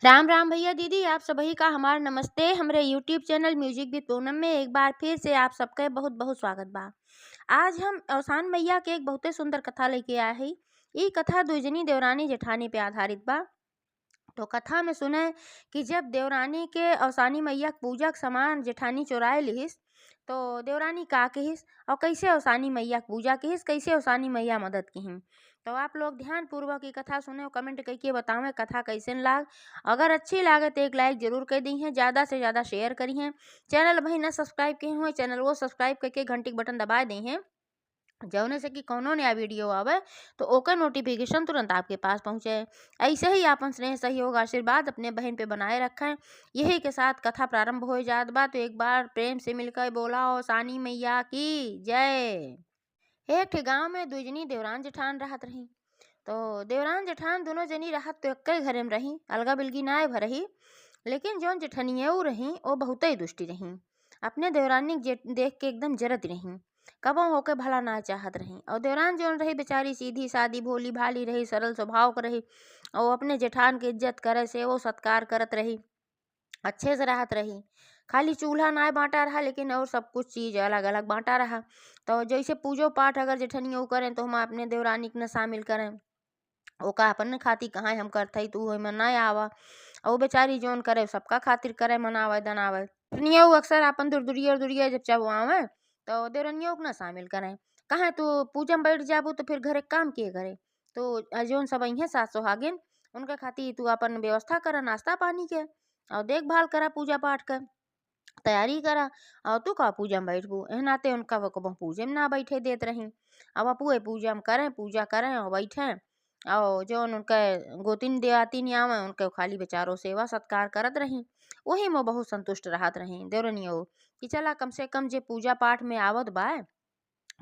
राम राम भैया दीदी, आप सभी का हमार नमस्ते। हमरे YouTube channel music with Poonam में एक बार फिर से आप सबका बहुत बहुत स्वागत बा। आज हम अवसान मैया के एक बहुते सुंदर कथा लेके आए हैं। ये कथा दुजनी देवरानी जेठानी पे आधारित बा। तो कथा में सुने कि जब देवरानी के अवसानी मैया के पूजा के सामान जेठानी चुराए लिहिस, तो देवरानी का कहिस और कैसे अवसानी मैया के पूजा कहिस, कैसे अवसानी मैया मदद किहिन। तो आप लोग ध्यान पूर्वक ये कथा सुने और कमेंट करके बतावें कथा कैसे लाग। अगर अच्छी लागे तो एक लाइक जरूर कर दी है, ज़्यादा से ज़्यादा शेयर करी है। चैनल भाई ना सब्सक्राइब किए हुए चैनल वो सब्सक्राइब करके घंटी के बटन दबा दी है, जौने से कि कौनो नया वीडियो आवे तो ओकर नोटिफिकेशन तुरंत आपके पास पहुँचे। ऐसे ही आपन स्नेह सहयोग आशीर्वाद अपने बहन पे बनाए रखें। यही के साथ कथा प्रारंभ हो जात बा, तो एक बार प्रेम से मिलकर बोला हो सानी मैया की जय। एक ठे गाँव में दुजनी देवरान जेठान रहत रही। तो देवरान जेठान दोनों जनी रहत तो एक घरे में रही, अलगा बिलगी नाय भरही। लेकिन जौन जेठनिया रही वो बहुत ही दुष्टी रही। अपने देवरानी के देख के एकदम जरत रही, कबो होके भला ना चाहत रही। और देवरान जौन रही बेचारी सीधी सादी भोली भाली रही, सरल स्वभाव के रही और अपने जेठान के इज्जत करे से वो सत्कार करत रही, अच्छे से रहत रही। खाली चूल्हा ना बांटा रहा, लेकिन और सब कुछ चीज अलग अलग बांटा रहा। तो जैसे पूजो पाठ अगर जेठनिया करें तो हम अपने देवरानी के न शामिल करें, ओका अपन खाती कहाँ हम करते तू में ना आवा। और बेचारी जोन करे सबका खातिर करे, मनावे दनावे। दुनिया अक्सर अपन दुरदुरिया दुरिया जब चबुआवे तो देवरनियों को ना शामिल करें। कहाँ तू पूजा में बैठ जाबू तो फिर घरे काम किए करे। तो जोन सब अहे सास सुहागिन उनके खातिर तू अपन व्यवस्था करा, नाश्ता पानी के और देखभाल करा, पूजा पाठ कर तैयारी करा। और तू का पूजा में बैठबू, एह नाते उनका वो कबो पूजे में ना बैठे देत रही। अब अपुए पूजा में करें, पूजा करें और बैठें। और जो उनके गोतिन देवाती नहीं आवे उनके खाली बेचारो सेवा सत्कार करत रही। वही में बहुत संतुष्ट रहत रही देवरनियो कि चला कम से कम जे पूजा पाठ में आवत बा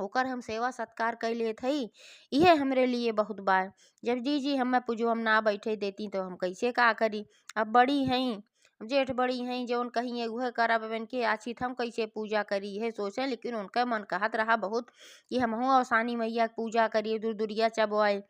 ओकर हम सेवा सत्कार कर लेत हई, इहे हमरे लिए बहुत बा। जब जी हमें पूजो हम ना बैठे देती तो हम कैसे का करी। अब बड़ी हई, जेठ बड़ी हई, जौन कहिए वह करब, के आछित हम कैसे पूजा करी है सोचे। लेकिन उनका मन कहत रहा बहुत कि हम अवसानी मैया के पूजा करिए, दूर दुरिया चबोए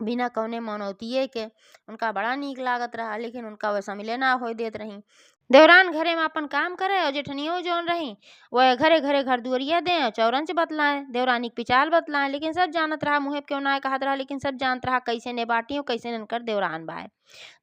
बिना कौने मनौतिये के। उनका बड़ा नीक लागत रहा, लेकिन उनका वैसा मिले ना हो देत रही। देवरान घरे में अपन काम करे और जेठनियों जोन रही वह घरे घरे घर दुआरिया दे और चौरंच बतलाए, देवरानी के पिचाल बतलाए। लेकिन सब जानत रहा, मुँह क्यों ना कहत रहा, लेकिन सब जानत रहा कैसे ने बाटी और कैसे ननकर देवरान बाए।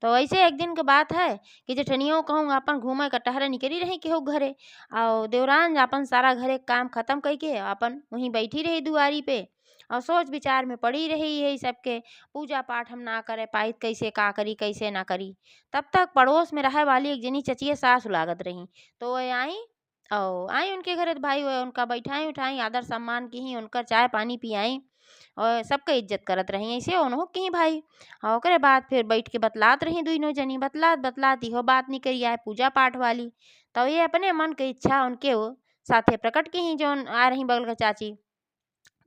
तो ऐसे एक दिन के बात है कि जेठनियों कहूँ अपन घूमे का टहरे निकली रही केहू घरे। और देवरान अपन सारा घरे काम खत्म करके अपन वहीं बैठी रही दुआरी पे और सोच विचार में पड़ी रही यही सबके पूजा पाठ हम ना करे पाई कैसे का करी कैसे ना करी। तब तक पड़ोस में रहे वाली एक जनी चचिए सास लागत रही। तो वह आई उनके घरे तो भाई वह उनका बैठाई उठाई, आदर सम्मान की, उनका चाय पानी पियाई और सबका इज्जत करत रही। ऐसे उन्हों की भाई और ओकरे बाद फिर बैठ के बतलात रही दुनों जनी, बतलात बतलात इहो बात निकली आए पूजा पाठ वाली। तो ये अपने मन की इच्छा उनके वो साथे प्रकट की जोन आ रही बगल का चाची।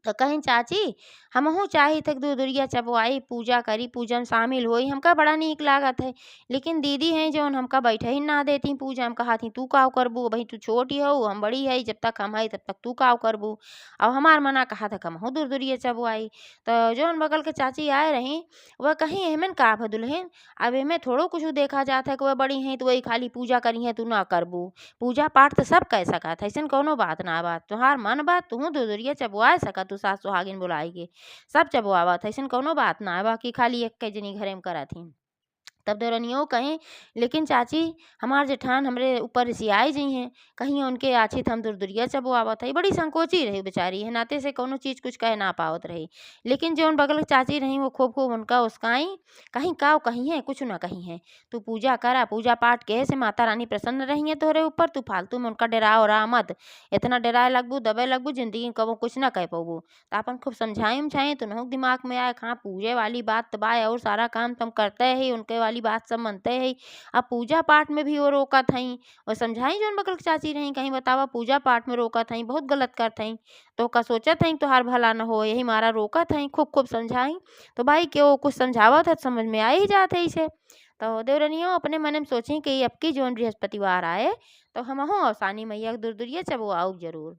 तो कहीं चाची हमहू चाही तक दूर दुरिया चबुआई पूजा करी, पूजा में शामिल होई, हमका बड़ा नीक लागत है। लेकिन दीदी हैं जौन हमका बैठे ही ना देती पूजा में, कहा थी तू काव करबू, भाई तू छोटी हो हम बड़ी है, जब तक हम है तब तक तू काव करबू। अब हमार मना कहा था हमहू दूर दुरिया चबुआई। तो जौन बगल के चाची आए रही वह कहीं एमन का है दुल्हन, अब एमे थोड़ो कुछ देखा जाता है कि वह बड़ी हैं तो वही खाली पूजा करी है तू ना करबू। पूजा पाठ तो सब कह सकत है, ऐसा कोनो बात ना बात तुहार मन बात तू दूर दुरिया चबुआ सकत, तू सास सुहागिन बुलाई के सब चबुआवत ऐसा कोनो बात ना है, बाकी खाली एक के जनी घरे में करत ही। तब देवरनियों कहें लेकिन चाची हमार जेठान हमरे ऊपर रिसियाई जी हैं, कहीं उनके आछित हम दूर दुरिया चबुआवत है। बड़ी संकोची रही बेचारी है, नाते से कोनो चीज कुछ कह ना पावत रही। लेकिन जो उन बगल की चाची रही वो खूब खूब उनका उसकाई, कहीं काव कहीं है कुछ ना कहीं है। तू पूजा करा, पूजा पाठ के से माता रानी प्रसन्न रही है तोहरे ऊपर, तू फालतू में उनका डरा और मत। इतना डराए लगबू दबे लगबू जिंदगी में कबो कुछ ना कह पाबू। तो अपन खूब समझाई उमझाई तो नहुक दिमाग में आए हाँ पूजे वाली बात तो बा और सारा काम तुम करते ही उनके वाली बात सब मनते ही। अब पूजा पाठ में भी वो रोकत हई और समझाई जोन बगल के चाची रही, कहीं बतावा पूजा पाठ में रोकत हई बहुत गलत करत हई, तो का सोचत हई तोहार भला न हो यही मारा रोकत हई। खूब खूब समझाई तो भाई क्यों कुछ समझावत है समझ में आ ही जात है इसे। तो देवरनियों अपने मन में सोची कि अब की जोन बृहस्पतिवार आए तो हम अवसानी मैया के दूर दुरिया चबो आओ जरूर।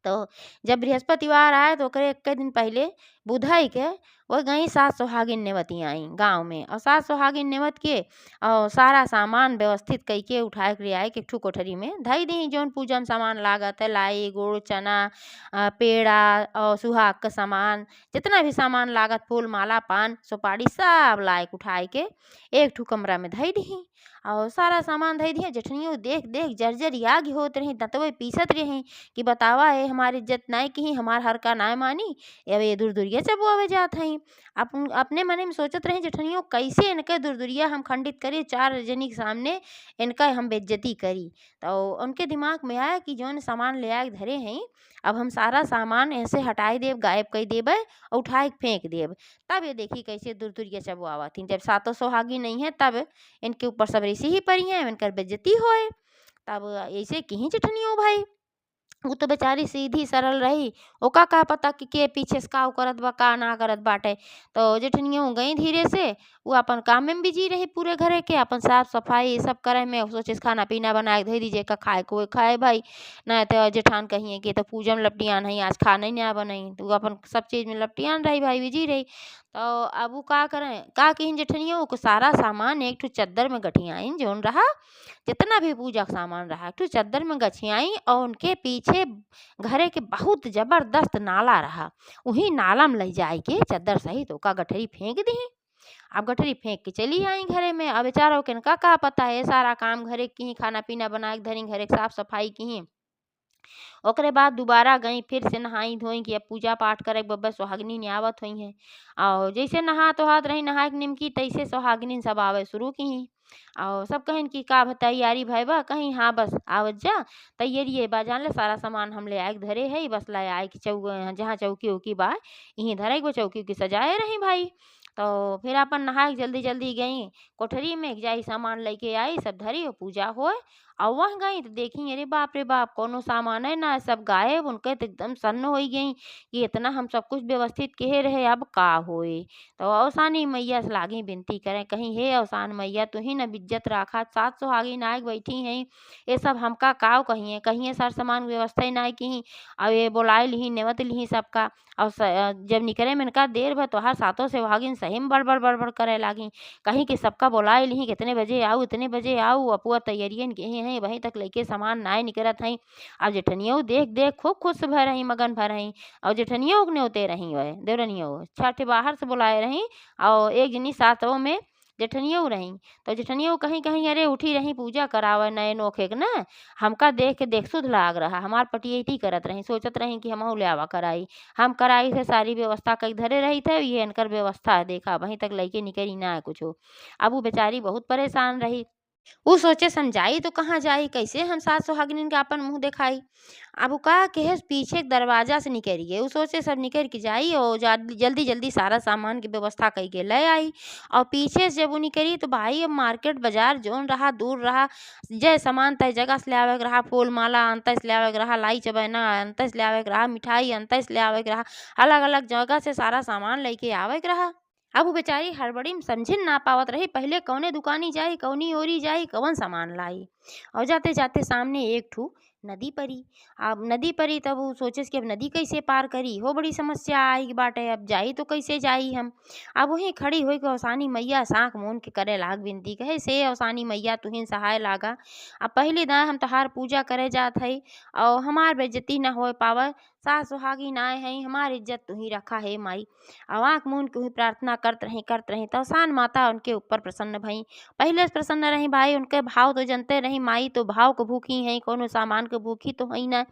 तो जब बृहस्पतिवार आए तो ओकरे एक दिन पहले बुधाई के वो गई सात सुहागिन नेवती आई गाँव में, और सात सुहागिन नेवत के और सारा सामान व्यवस्थित कई के उठाए के आए के एक ठू कोठरी में धई दी। जौन पूजा में सामान लागत है, लाई गुड़ चना पेड़ा और सुहाग का सामान, जितना भी सामान लागत, फूल माला पान सुपारी सब लाए के उठाए के एक ठू कमरा में धई दी। और सारा सामान धई दिया। जेठनियों देख देख जर्जर याग होत रही, दतवे पीसत रही कि बतावा है हमारी इज्जत नाय की, हमार हर का नाय मानी, अब ये दूर दूरिया चबुआवे जात हई। अपने मने में सोचत रही जेठनियों कैसे इनके दूरदुरिया हम खंडित करी, चार जनी के सामने इनका हम बेइज्जती करी। तो उनके दिमाग में आया कि जौन सामान ले आए धरे हैं, अब हम सारा सामान ऐसे हटाई देव, गायब कर देब और उठाए के फेंक देब। तब ये देखी कैसे दूरदुरिया चबुआवत थी। जब सातों सुहागी नहीं है तब इनके ऊपर सब ऐसे ही पड़ी हैं, इनकर बेइज्जती होए। तब ऐसे कहीं जेठनियों भाई वो तो बेचारी सीधी सरल रही, ओका का पता कि के पीछे से का करत बा का ना करत बाटे। तो जेठनियों गई धीरे से, वो अपन काम में बिजी रही पूरे घरे के, अपन साफ सफाई ये सब करे में सोचे खाना पीना बना के धे दीजिए का खाए को खाए भाई, ना तो जेठान कहिए कि तो पूजा में लपटियान है आज खाना ही ना बनाई, तो वो अपन सब चीज में लपटियान रही भाई, बिजी रही। तो अब वो का करें का कहीं जेठनियों को सारा सामान एक ठो चद्दर में गठियाइन जौन रहा, जितना भी पूजा का सामान रहा एक ठो चद्दर में गछियाई, और उनके पीछे घरे के बहुत जबरदस्त नाला रहा, वही नाला में ले जाए के चद्दर सहित ओका गठरी फेंक दी। अब गठरी फेंक के चली आई घरे में। अब बेचारा के का पता है सारा काम घरे की ही, खाना पीना बना के धरी, घरे के साफ सफाई की ही। ओकरे बाद दोबारा गई फिर से नहाई धोई कि अब पूजा पाठ करे बब्बर सुहागिनी न्यावत हुई हैं। और जैसे नहा तो हाथ रही नहा के निमकी, तैसे सुहागिनी सब आवे शुरू की ही। और सब कहें कि का तैयारी भई बा, कहीं हाँ बस आवत जा तैयारी बा, जान ले सारा सामान हम ले आए के धरे है, बस ले आए कि जहाँ चौकी उकी बा यहीं धरे वो चौकी उकी सजाए रही भाई। तो फिर अपन नहा के जल्दी जल्दी गई कोठरी में, जाई सामान लेके आई सब धरी और पूजा होए। और वह गई तो देखी अरे बाप रे बाप कोनो सामान है ना, सब गायब। उनके तो एकदम सन्न हो गई कि इतना हम सब कुछ व्यवस्थित किए रहे, अब का होए। तो अवसानी मैया से लागी विनती करें, कहीं हे अवसान मैया तू ही न इज्जत राखा, 700 आगे नायक बैठी हैं, ये सब हमका काव कहिए कहिए सर सामान व्यवस्था ही नाय की। अब ये बोलाए ली नेवत ली सबका, और जब निकले में इनका देर भर तो हर सातों से भागिन सही में बड़बड़ बड़बड़ करे लागी, कहीं कि सबका बोलाए ली कितने बजे आऊ इतने बजे आऊ, अपुआ तैयारियन के हैं वहीं तक लेके सामान नाय निकलत हई। अब जेठनियों देख देख खूब खुश भर रही, मगन भर रही। और जेठनियों ने उते रही हुए देवरनियों छठे बाहर से बुलाए रही, और एक जनी सातों में जेठनियों रही। तो जेठनियों कहीं कहीं अरे उठी रही पूजा करावे नए नोखे के ना, हमका देख के देख सुध लाग रहा, हमार पटियती करत रही, सोचत रही कि हम ले आवा कराई, हम कराई से सारी व्यवस्था कई धरे रही थे, ये इनकर व्यवस्था है देखा वहीं तक लेके निकली ना है कुछ। अब वो बेचारी बहुत परेशान रही, वो सोचे समझाई तो कहाँ जाई, कैसे हम सास सुहागिन के अपन मुंह दिखाई। अब उ का के पीछे के दरवाजा से निकल गए, वो सोचे सब निकल के जाई और जल्दी जल्दी सारा सामान की व्यवस्था कई के ले आई। और पीछे से जब वो निकली तो भाई अब मार्केट बाजार जोन रहा दूर रहा, जय सामान तय जगह से ले आवे के रहा, फूल माला अंत से ले आवे के रहा, लाई चबैना अंत से ले आवे के रहा, मिठाई अंत से ले आवे के रहा, अलग अलग जगह से सारा सामान लेके आवे के रहा। अब वो बेचारी हड़बड़ी में समझिन ना पावत रही पहले कौने दुकानी जाई, कौनी ओरी जाई, कौन सामान लाई। और जाते जाते सामने एक ठू नदी पड़ी। अब नदी पड़ी तब वो सोचे कि अब नदी कैसे पार करी, हो बड़ी समस्या आई बाटे, अब जाई तो कैसे जाई हम। अब वहीं खड़ी हुई अवसानी मैया साँख मून के करे लाग विनती, कहे से अवसानी मैया तुहिन सहाय लागा, अब पहले दाए हम तहार पूजा करे जात हई और हमार बेइज्जती न हो पावे, सास सुहागी नाय हई, हमार इज्जत तू ही रखा है माई। अब आँख मून के हुई प्रार्थना करत रही तो अवसान माता उनके ऊपर प्रसन्न भई। पहले से प्रसन्न रही भाई, उनके भाव तो जनते रही, माई तो भाव को भूखी हैं, कोनो सामान के भूखी तो है ना।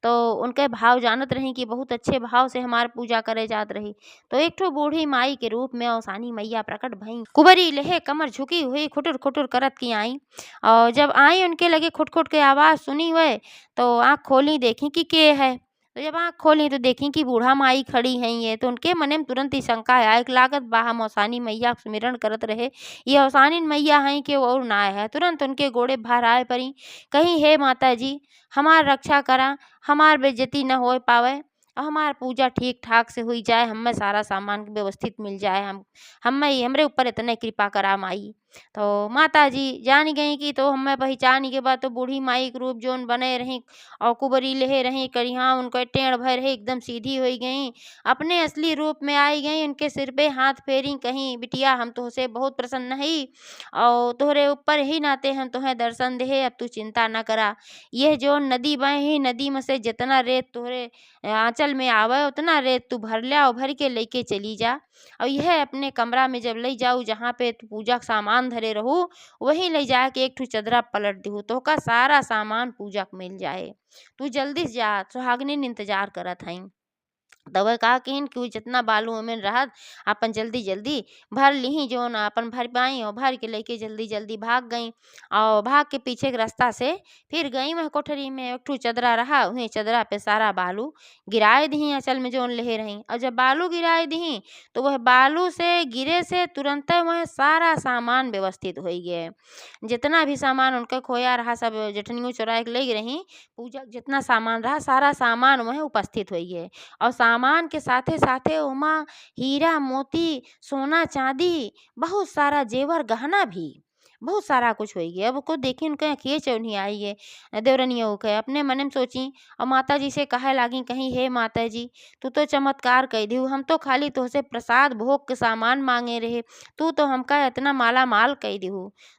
तो उनके भाव जानत रही कि बहुत अच्छे भाव से हमार पूजा करे जात रही। तो एक ठो बूढ़ी माई के रूप में अवसानी मैया प्रकट भई, कुबरी लेहे कमर झुकी हुई खुटुर खुटुर करत की आई। और जब आई उनके लगे खुट खुट के आवाज़ सुनी हुए तो आँख खोली देखी कि के है। तो जब आँख खोली तो देखी कि बूढ़ा माई खड़ी हैं ये, तो उनके मन में तुरंत ही शंका आए कि लागत बा हम अवसानी मैया के सुमिरन करत रहे, ये अवसानी मैया हैं कि और ना है। तुरंत उनके गोड़े भर आए परी, कहीं हे माता जी हमार रक्षा करा, हमार बेइज्जती न हो पावे और हमार पूजा ठीक ठाक से हुई जाए, हमें सारा सामान व्यवस्थित मिल जाए, हम हमें हमरे ऊपर इतने कृपा करा माई। तो माता जी जान गई कि तो हमें पहचान के बाद तो बूढ़ी माई के रूप जोन बने रही और कुबरी लेहे रही करिहा उनके टेढ़ भर रहे एकदम सीधी हो गई, अपने असली रूप में आई गई। उनके सिर पे हाथ फेरी कहीं बिटिया हम तुझसे बहुत प्रसन्न हई और तोहरे ऊपर ही नाते हम तुम्हें दर्शन दे, अब तू चिंता न करा। यह जो नदी बहे नदी में से जितना रेत तोहरे आंचल में आवे उतना रेत तू भर लिया और भर के लेके चली जा और यह अपने कमरा में जब ले जाऊ जहाँ पे तू पूजा का सामान धरे रहू वहीं ले जाके एक ठो चदरा पलट दिहू तो का सारा सामान पूजा के मिल जाए। तू जल्दी से जा सुहागनिन इंतजार करत हई। तब का किन कि जितना बालू ओमेन रहत अपन जल्दी जल्दी भर लीही जोन अपन भर पाई और भर के लेके जल्दी जल्दी भाग गई और भाग के पीछे के रास्ता से फिर गई वह कोठरी में एक ठो चदरा रहा वहीं चदरा पे सारा बालू गिराए दी अचल में जोन ले रही और जब बालू गिराए दी तो वह बालू से गिरे से तुरंत वह सारा सामान व्यवस्थित हो गए। जितना भी सामान उनका खोया रहा सब जठनियों चुराए के ले रही पूजा के जितना सामान रहा सारा सामान वह उपस्थित हो गए और सामान के साथे साथे ओमा हीरा मोती सोना चांदी बहुत सारा जेवर गहना भी बहुत सारा कुछ हो गया। अब को देखी उनके अखिए चौनी आई है देवरनिया के अपने मन में सोची और माता जी से कहे लागी कहीं हे माता जी तू तो चमत्कार कह दी हम तो खाली तुझसे प्रसाद भोग के सामान मांगे रहे तू तो हमका इतना माला माल कह दी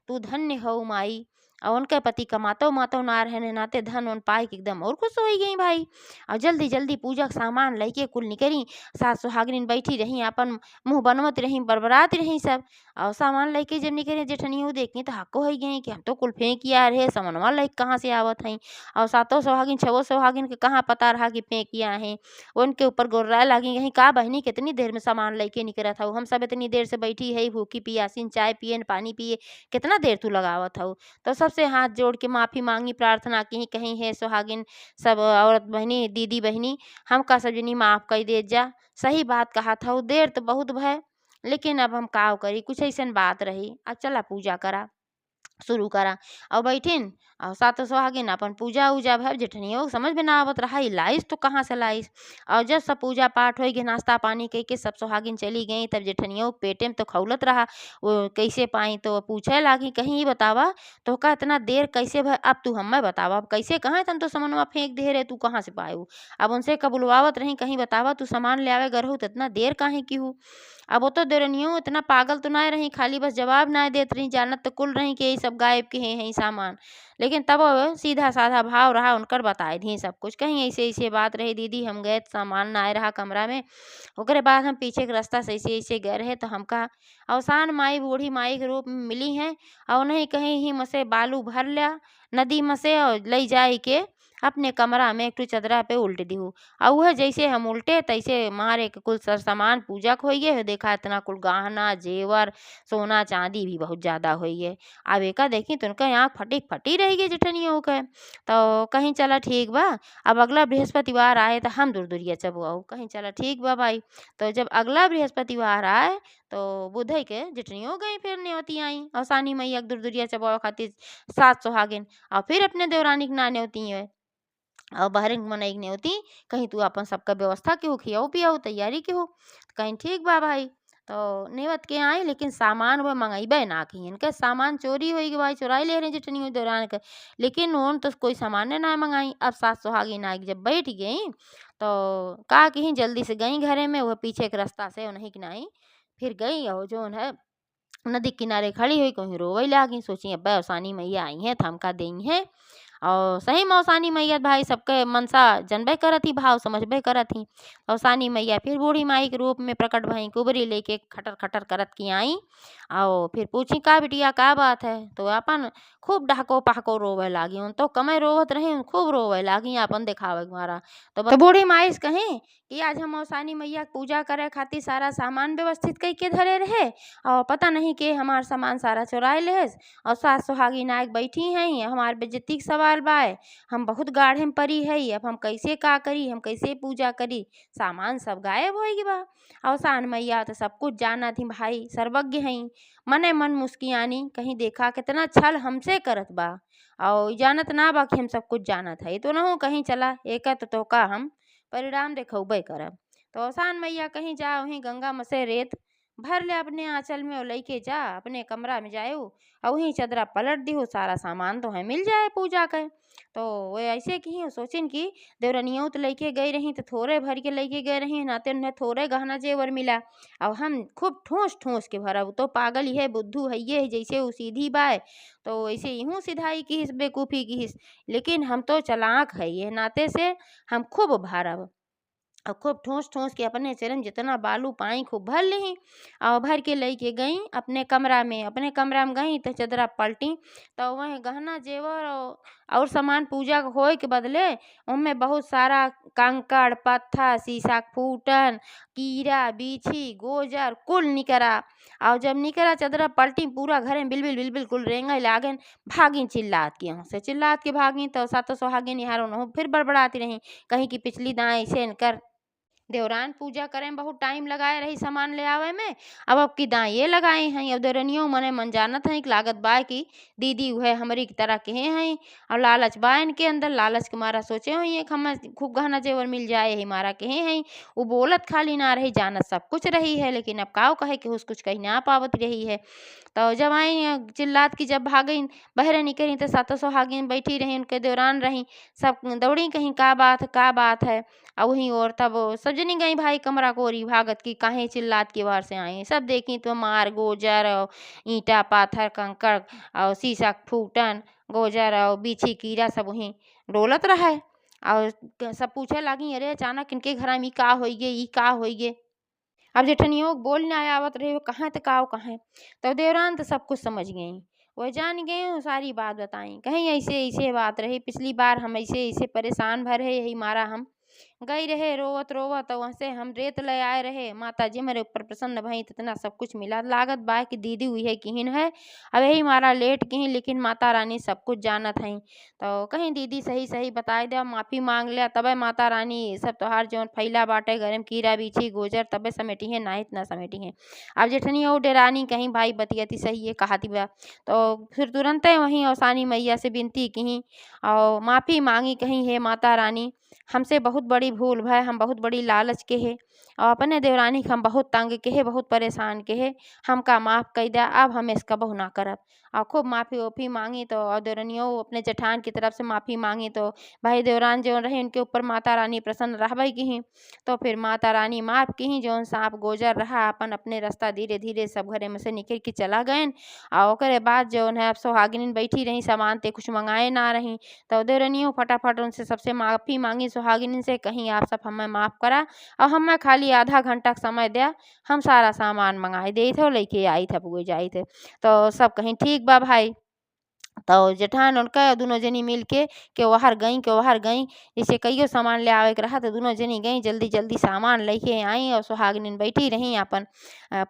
तू धन्य हो माई। और उनके पति कमातो मातो ना रहने नाते धन उन पाए के एकदम और खुश हो गई भाई और जल्दी जल्दी पूजा का सामान लेके कुल निकली। सास सुहागिन बैठी रही अपन मुंह बनवत रही बरबरात रही सब और सामान लेके जब निकले जेठनियों देखी तो हक्को हो गई कि हम तो कुल फेंक किया रहे सामानवा लेके कहाँ से आवत हई और सातों सुहागिन छवो सुहागिन के कहाँ पता रहा कि फेंक किया है। उनके ऊपर गुर्राए लगी कहीं का बहनी कितनी देर में सामान लेके निकला था हम सब इतनी देर से बैठी है भूखी पियासीन चाय पिए पानी पिए कितना देर तू लगावत हो। तो सबसे हाथ जोड़ के माफ़ी मांगी प्रार्थना की कहीं है सुहागिन सब औरत बहनी दीदी बहनी हमका सब जनी माफ़ कर दे जा सही बात कहा था देर तो बहुत भय लेकिन अब हम काव करी कुछ ऐसन बात रही अब चला पूजा करा शुरू करा और बैठिन और सातो सुहागिन अपन पूजा उजा भर जेठनियों समझ में ना आवत रहा लाइस तो कहाँ से लाइस और जब सब पूजा पाठ हो गई नाश्ता पानी कह के सब सुहागिन चली गई तब जेठनियों पेटे में तो खौलत रहा वो कैसे पाई तो पूछे लागी कहीं ही बतावा तो का इतना देर कैसे भर अब तू हमें बतावा अब कैसे कहाँ तन तो सामानवा फेंक दे रहे तू कहाँ से पाए अब उनसे कबुलवावत रही कहीं बतावा तू सामान ले आवे गरहू तो इतना देर काहे की हूँ। अब वो तो देरनियों इतना पागल तो ना रही खाली बस जवाब ना देत रही जानत तो कुल रही कि यही सब गायब के हैं यही सामान लेकिन तब वो सीधा साधा भाव रहा उनकर बताए दी सब कुछ कहीं ऐसे ऐसे बात रही दीदी हम गए सामान ना आए रहा कमरा में ओकरे बाद हम पीछे के रास्ता से ऐसे ऐसे गए रहे तो हमका अवसान माई बूढ़ी माई के रूप में मिली हैं और नहीं कहीं ही मसे बालू भर लिया नदी मसे और ले जाए के अपने कमरा में एक ठो चदरा पे उल्ट दी और वह जैसे हम उल्टे तैसे मारे के कुल सर सामान पूजा को होइए देखा इतना कुल गहना जेवर सोना चांदी भी बहुत ज्यादा होइए। अब एका देखी तो उनका आँख फटी फटी रह गई जेठनियों के तो कहीं चला ठीक बा अब अगला बृहस्पतिवार आए तो हम दूर दूरिया चबुआऊ कहीं चला ठीक बा भाई। तो जब अगला बृहस्पतिवार आए तो बुधई के जेठनियों गई फिर न्योती आई और सानी मैया दूर दूरिया चबुआ खातिर सात सुहागिन और फिर अपने देवरानी के ना न्योती है और बहरिन मनई ने होती कहीं तू अपन सबका व्यवस्था के हो खियाओ पियाओ तैयारी के हो कहीं ठीक बा भाई। तो नेवत के आई लेकिन सामान वह मंगेबे ना की इनके सामान चोरी होई भाई चुराई ले रहे जटनी दौरान के लेकिन उन तो कोई सामान ना मंगाई। अब सास सुहागिन आई जब बैठ गई तो का कहीं जल्दी से गई घरे में वह पीछे के रास्ता से नहीं कि नहीं फिर गई और जो है नदी किनारे खड़ी हुई कहीं रोवे लागी सोची अब औसानी मैया आई हैं थमका देई हैं और सही मौसानी मैया भाई सबके मनसा जनबे करत ही भाव समझबे करत ही। औसानी मैया फिर बूढ़ी माई के रूप में प्रकट भई कुबरी लेके खटर खटर करत की आई और फिर पूछी का बिटिया का बात है तो अपन खूब डहको पहको रोवे लागी उन तो कमे रोवत रही खूब रोवे लागी अपन दिखावे मारा। तो बूढ़ी माई से कहीं कि आज हम औसानी मैया के पूजा करे खातिर सारा सामान व्यवस्थित कई के धरे रहे और पता नहीं कि हमार सामान सारा चुराए ले और सास सुहागी नायक बैठी हैं हमार बेइज्जती के सवाल बाय हम बहुत गाढ़े में पड़ी है अब हम कैसे का करी हम कैसे पूजा करी सामान सब गायब हो गई बा। अवसान मैया तो सब कुछ जाना थी भाई सर्वज्ञ हैं मने मन मुस्कियानी कहीं देखा कितना छल हमसे करत बा और जानत ना बा कि हम सब कुछ जानत है तो न कहीं चला एक तो का हम परिणाम देखबे करब। तो अवसान मैया कहीं जा वहीं गंगा मसे रेत भर ले अपने आंचल में और लइके जा अपने कमरा में जायो और वहीं चदरा पलट दिहो, सारा सामान तो है मिल जाए पूजा के। तो वो ऐसे की सोचिन कि देवरनियों तो लेके गई रही तो थोड़े भर के लेके गए रही, नाते उन्हें थोड़े गहना जेवर मिला। अब हम खूब ठूस ठूस के भरब, तो पागल ही है बुद्धू है ये जैसे वो सीधी बाय तो ऐसे यूं सिधाई की हिस बेकूफी की हिस। लेकिन हम तो चालाक है ये नाते से हम खूब भरब और खूब ठूस ठूस के अपने चरण जितना बालू पाई खूब भर ली और भर के लेके गई अपने कमरा में गई तो चदरा पलटी तो वह गहना जेवर और सामान पूजा के होए के बदले उनमें बहुत सारा कंकड़ पत्थर शीशा के फूटन कीड़ा बीछी गोजर कुल निकरा। और जब निकरा चदरा पलटी पूरा घर में बिलबिल बिलबिल कुल रेंगे लागन, भागी चिल्लात के यहाँ से चिल्लात के भागी तो सातो सोहागिन निहारो फिर बड़बड़ाती रही कहीं की पिछली दाएं ऐसे कर। देवरान पूजा करें बहुत टाइम लगाए रही सामान ले आवे में, अब की दाएँ ये लगाए हैं। अब देवरनियों मने मन जानत हैं कि लागत बाय की दीदी वह हमारी की तरह कहे हैं और लालच बायन के अंदर लालच के मारा सोचे हुई है हम खूब गहना जेवर मिल जाए ही मारा कहे हैं। वो बोलत खाली ना रही जानत सब कुछ रही है, लेकिन अब काव कहे कि उस कुछ कहीं ना पावत रही है। तो जब आई चिल्लात की जब भागई बहरे निकली तो सातो सोहागिन बैठी रही उनके दौरान रही सब दौड़ी कहीं का बात है। और वहीं और तब सब जनी गई भाई कमरा कोरी भागत की काहे चिल्लात के बाहर से आए सब देखी तो मार गोजर और ईंटा पाथर कंकड़ और शीशा के फूटन गोजर और बीछी कीड़ा सब वहीं डोलत रहा है। और सब पूछे लागी अरे अचानक इनके घर में ई का होइगे ई का होइगे। अब जेठनियों को बोल ना आवत रहे वो कहाँ तक आओ कहाँ। तो देवरान तो सब कुछ समझ गई, वो जान गए वो सारी बात बताई कहीं ऐसे ऐसे बात रही पिछली बार हम ऐसे ऐसे परेशान भर है यही मारा हम गई रहे रोवत रोवत वहाँ से हम रेत ले आए रहे माता जी मेरे ऊपर प्रसन्न भई तो इतना सब कुछ मिला लागत बा कि दीदी हुई है किहिन है। अब यही मारा लेट किहिन लेकिन माता रानी सब कुछ जानत हैं। तो कहीं दीदी सही सही बताए दे माफ़ी मांग लिया तबे माता रानी सब तोहार जौन फैला बाटे घर में कीड़ा बीछी गोजर तबे समेटी है नाहित ना समेटी है। अब जेठनी और डेरानी कहीं भाई बतियती सही है कहाती बा। तो फिर तुरंत वहीं औसानी मैया से विनती की और माफ़ी मांगी कहीं है माता रानी हमसे बहुत बड़ी भूल भय हम बहुत बड़ी लालच के है और अपने देवरानी के हम बहुत तंग के है बहुत परेशान के है हमका माफ़ कर दिया अब हम इसका बहु ना करब। और खूब माफ़ी ओफ़ी मांगी तो और देवरानियों अपने जेठान की तरफ से माफ़ी मांगी तो भाई देवरान जो रहे उनके ऊपर माता रानी प्रसन्न रहबई की। तो फिर माता रानी माफ़ की जौन सांप गोजर रहा अपन अपने रास्ता धीरे धीरे सब घरे में से निकल के चला गए। और ओकरे बाद जौन है अब सोहागिन बैठी रही सामान ते कुछ मंगाए ना रही तो देवरानियों फटाफट उनसे सबसे माफ़ी मांगी सुहागिन से कहीं आप सब हमें माफ़ करा और हमें खाली आधा घंटा का समय दिया हम सारा सामान मंगाए दे थे और लेके आई थे पुगे जाई थे। तो सब कहीं ठीक बा भाई। तो जेठान उनका दोनों जनी मिल के वहार गई जैसे कईयो सामान ले आवे के रहा तो दोनों जनी गई जल्दी जल्दी सामान लेके आई और सुहागिन बैठी रही अपन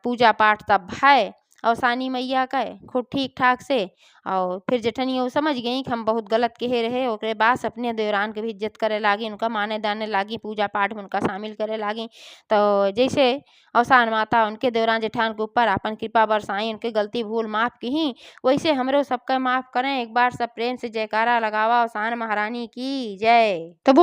पूजा पाठ तब भाई और सानी मैया का खूब ठीक ठाक से। और फिर जेठनी वो समझ गई कि हम बहुत गलत कहे रहे ओकरे बाद अपने देवरान के भी इज्जत करे लागी उनका माने दाने लागी पूजा पाठ में उनका शामिल करे लागी। तो जैसे अवसान माता उनके देवरान जेठान के ऊपर अपन कृपा बरसाई उनके गलती भूल माफ़ की वैसे हमरो सबका माफ़ करें। एक बार सब प्रेम से जयकारा लगावा अवसान महारानी की जय। तो